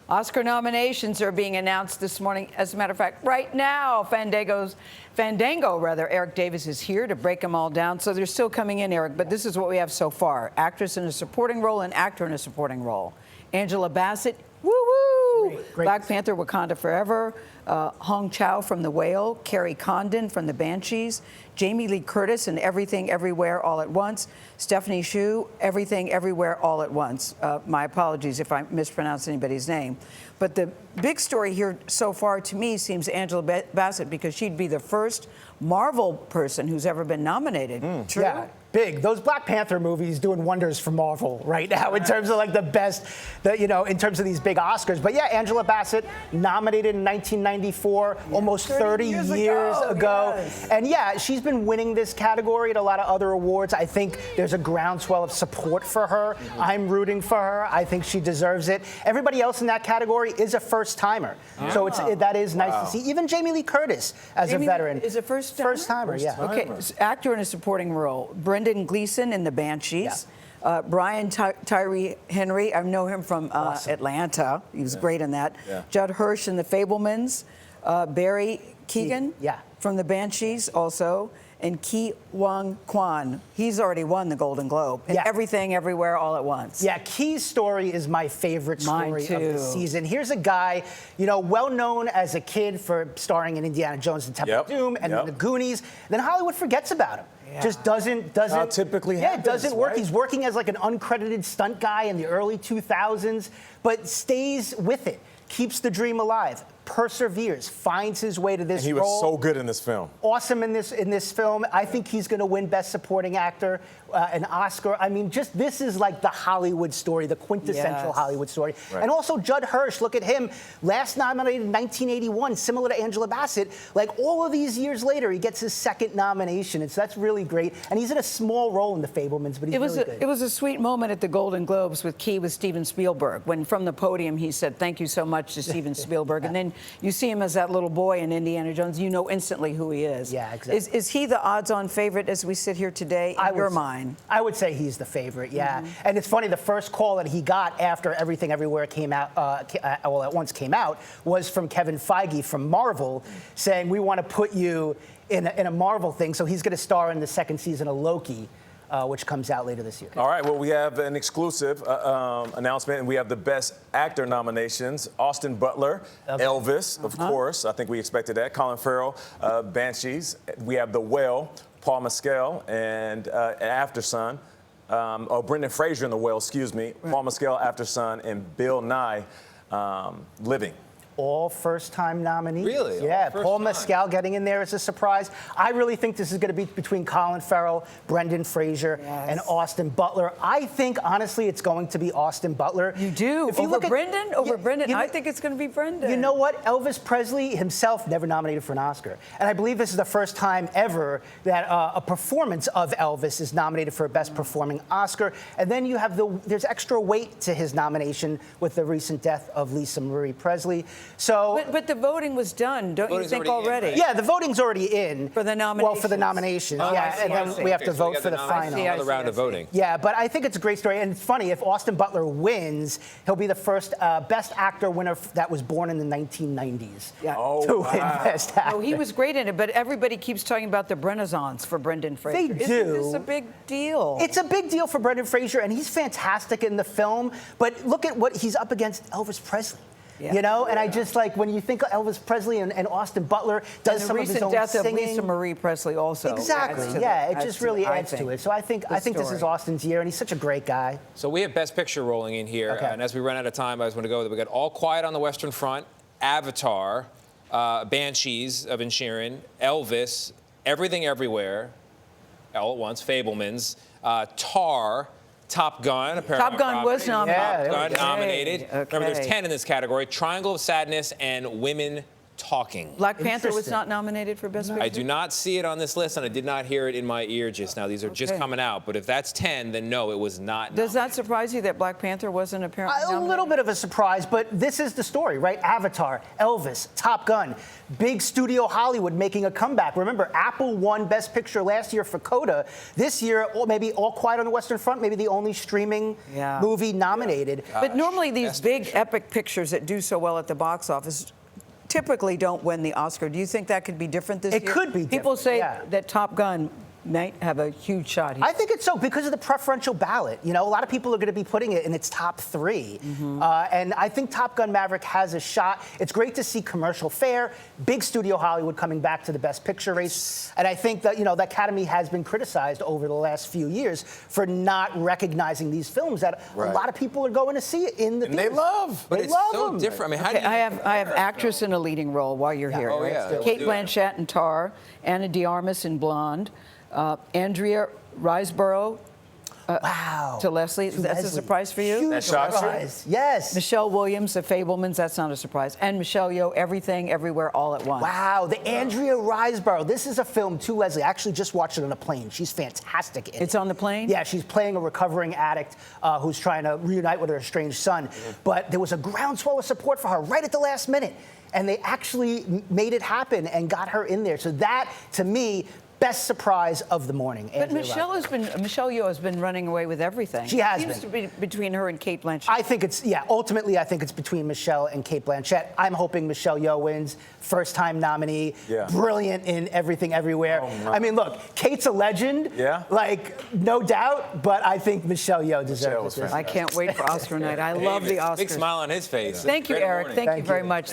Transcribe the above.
Oscar nominations are being announced this morning. As a matter of fact, right now, Fandango, Erik Davis is here to break them all down. So they're still coming in, Eric, but this is what we have so far. Actress in a supporting role and actor in a supporting role. Angela Bassett, woo-woo! Great. Black Panther, Wakanda Forever. Hong Chow from The Whale. Carrie Condon from The Banshees. Jamie Lee Curtis in Everything Everywhere All at Once. Stephanie Hsu, Everything Everywhere All at Once. My apologies if I mispronounce anybody's name. But the big story here so far to me seems Angela Bassett, because she'd be the first Marvel person who's ever been nominated. True? Yeah, big. Those Black Panther movies doing wonders for Marvel right now in terms of like the best, in terms of these big Oscars. But yeah, Angela Bassett nominated in 1994, almost 30 years ago. Yes. And yeah, she's been winning this category at a lot of other awards. I think there's a groundswell of support for her. I'm rooting for her. I think she deserves it. Everybody else in that category is a first-timer. So that is nice to see. Even Jamie Lee Curtis as a veteran. Is a first-timer? First-timer, yeah. Okay, actor in a supporting role. Brendan Gleeson in The Banshees. Yeah. Brian Tyree Henry, I know him from Atlanta. He was great in that. Yeah. Judd Hirsch in The Fablemans. Barry Keoghan from The Banshees also. And Ki Wong Kwan. He's already won the Golden Globe. And Everything Everywhere All at Once. Yeah, Key's story is my favorite story of the too. season. Here's a guy, well known as a kid for starring in Indiana Jones and Temple of Doom and then The Goonies. Then Hollywood forgets about him. Just doesn't typically happens, it doesn't work. right? He's working as like an uncredited stunt guy in the early 2000s, but stays with it, keeps the dream alive, perseveres, finds his way to this And he role. was so good in this film. Awesome in this film. I think he's going to win Best Supporting Actor, an Oscar. I mean, this is like the Hollywood story, the quintessential Hollywood story. Right. And also Judd Hirsch, look at him, last nominated in 1981, similar to Angela Bassett. Like all of these years later, he gets his second nomination, and so that's really great. And he's in a small role in The Fablemans, but he's really good. It was a sweet moment at the Golden Globes with Steven Spielberg, when from the podium he said, "Thank you so much" to Steven Spielberg. And then you see him as that little boy in Indiana Jones, you know instantly who he is. Yeah, exactly. Is he the odds-on favorite as we sit here today, in your mind? I would say he's the favorite, yeah. And it's funny, the first call that he got after Everything Everywhere came out, all at once came out, was from Kevin Feige from Marvel, saying, we want to put you in a Marvel thing. So he's going to star in the second season of Loki, which comes out later this year. All right, well, we have an exclusive announcement, and we have the Best Actor nominations. Austin Butler, Elvis, of course. I think we expected that. Colin Farrell, Banshees. We have The Whale, Paul Mescal, and After Sun. Brendan Fraser in The Whale, excuse me. Paul Mescal, After Sun, and Bill Nye, Living. All first-time nominees. Really? Yeah, Paul Mescal getting in there is a surprise. I really think this is going to be between Colin Farrell, Brendan Fraser, and Austin Butler. I think, honestly, it's going to be Austin Butler. You do? If you Over look at, Brendan? Over Brendan? you know, I think it's going to be Brendan. You know what? Elvis Presley himself never nominated for an Oscar. And I believe this is the first time ever that a performance of Elvis is nominated for a Best Performing Oscar. And then you have there's extra weight to his nomination with the recent death of Lisa Marie Presley. So, but the voting was done, don't you think, already? Yeah, the voting's already in. For the nominations. Well, for the nominations, and then we have to vote for the final. Another round of voting. Yeah, but I think it's a great story. And it's funny, if Austin Butler wins, he'll be the first Best Actor winner that was born in the 1990s. Yeah. To win Best Actor. Oh, he was great in it, but everybody keeps talking about the Renaissance for Brendan Fraser. They do. Isn't this a big deal? It's a big deal for Brendan Fraser, and he's fantastic in the film. But look at what he's up against, Elvis Presley. And I just like when you think of Elvis Presley and Austin Butler does some of his own singing. The recent death of singing. Lisa Marie Presley also. Exactly. It just really adds to it. So I think this is Austin's year, and he's such a great guy. So we have Best Picture rolling in here, and as we run out of time, I just want to go. We got All Quiet on the Western Front, Avatar, Banshees of Inisherin, Elvis, Everything Everywhere, All at Once, Fablemans, Tar. Top Gun, apparently. Top Gun was nominated. Top Gun nominated. Remember, there's 10 in this category. Triangle of Sadness and Women talking. Black Panther was Interesting. not nominated for Best Picture? I do not see it on this list, and I did not hear it in my ear just now. These are just Okay. coming out. But if that's 10, then no, it was not. Does that surprise you that Black Panther wasn't apparently A nominated? little bit of a surprise, but this is the story, right? Avatar, Elvis, Top Gun, big studio Hollywood making a comeback. Remember, Apple won Best Picture last year for Coda. This year, maybe All Quiet on the Western Front, maybe the only streaming movie nominated. But normally these Best big Picture. epic pictures that do so well at the box office typically don't win the Oscar. Do you think that could be different this year? It could be People different, say yeah. that Top Gun might have a huge shot here. I think it's so because of the preferential ballot. You know, a lot of people are going to be putting it in its top 3. And I think Top Gun Maverick has a shot. It's great to see commercial fare, big studio Hollywood coming back to the Best Picture race. And I think that, you know, the Academy has been criticized over the last few years for not recognizing these films that a lot of people are going to see it in the And they theaters. love. But They it's love so them. different. I mean, how Okay, do you I have actress in a leading role while you're here. Oh, yeah. Kate Do it. Blanchett in Tar, Ana de Armas in Blonde, Andrea Riseborough Wow. to Leslie. To That's a Leslie. surprise for you? Huge That shocks you? surprise. Yes. Michelle Williams, The Fablemans, that's not a surprise. And Michelle Yeoh, Everything, Everywhere, All at Once. Wow, the Andrea Riseborough. This is a film too, Leslie. I actually just watched it on a plane. She's fantastic in it. It's on the plane? Yeah, she's playing a recovering addict who's trying to reunite with her estranged son. But there was a groundswell of support for her right at the last minute. And they actually made it happen and got her in there. So that, to me, best surprise of the morning. But Andrea Riseborough. Michelle Yeoh has been running away with everything. She has Seems been. to be between her and Kate Blanchett. I think it's, ultimately I think it's between Michelle and Kate Blanchett. I'm hoping Michelle Yeoh wins, first-time nominee, brilliant in Everything Everywhere. I mean, look, Kate's a legend, like, no doubt, but I think Michelle Yeoh deserves it. I can't wait for Oscar night. I love the Oscars. Big smile on his face. Thank you, Great Eric. morning. Thank you Thank very you. much.